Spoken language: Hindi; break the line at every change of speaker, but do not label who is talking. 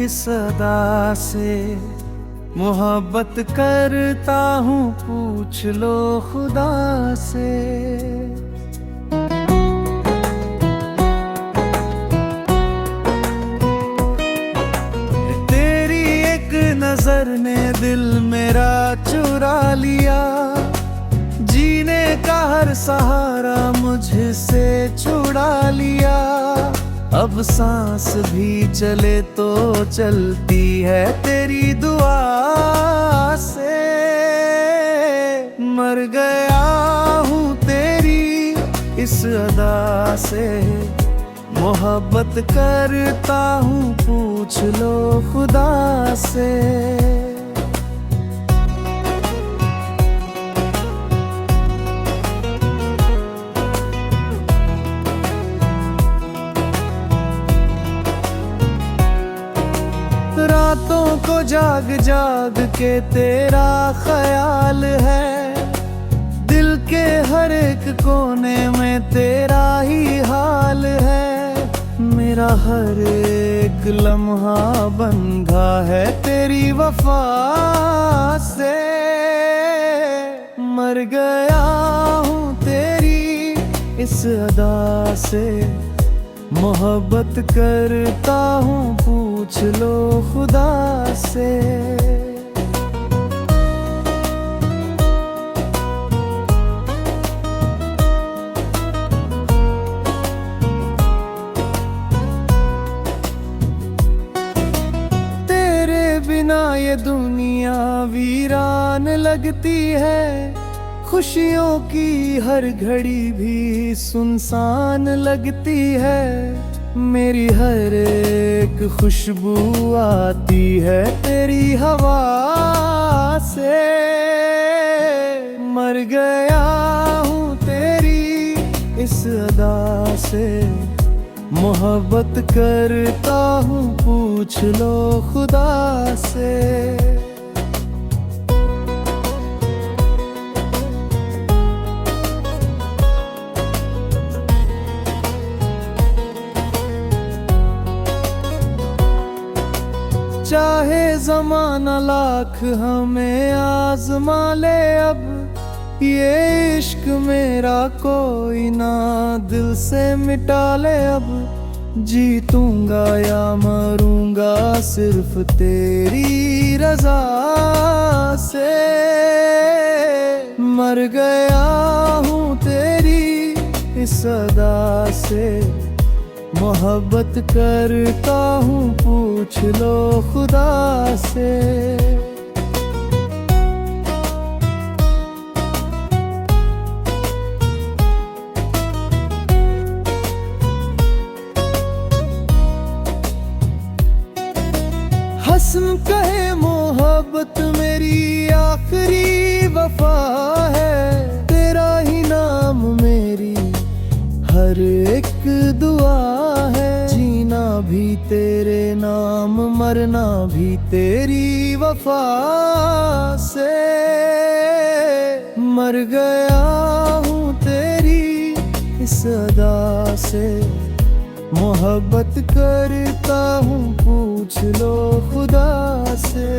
इस अदा से मोहब्बत करता हूँ, पूछ लो खुदा से। तेरी एक नजर ने दिल मेरा चुरा लिया, जीने का हर सहारा मुझसे छुड़ा लिया। अब सांस भी चले तो चलती है तेरी दुआ से। मर गया हूँ तेरी इस अदा से, मोहब्बत करता हूँ, पूछ लो खुदा से। रातों को जाग जाग के तेरा ख्याल है, दिल के हर एक कोने में तेरा ही हाल है। मेरा हर एक लम्हा बंधा है तेरी वफा से। मर गया हूँ तेरी इस अदा से, मोहब्बत करता हूँ, पूछ लो खुदा से। तेरे बिना ये दुनिया वीरान लगती है, खुशियों की हर घड़ी भी सुनसान लगती है। मेरी हर एक खुशबू आती है तेरी हवा से। मर गया हूँ तेरी इस अदा से, मोहब्बत करता हूँ, पूछ लो खुदा से। चाहे ज़माना लाख हमें आज़मा ले, अब ये इश्क मेरा कोई ना दिल से मिटा ले। अब जीतूंगा या मरूंगा सिर्फ तेरी रज़ा से। मर गया हूँ तेरी इस अदा से, मोहब्बत करता हूँ, पूछ लो खुदा से। हसन कहे मोहब्बत मेरी आखिरी वफा है, तेरा ही नाम मेरी हर एक दुआ है। जीना भी तेरे नाम, मरना भी तेरी वफा से। मर गया हूँ तेरी इस अदा से, मोहब्बत करता हूँ, पूछ लो खुदा से।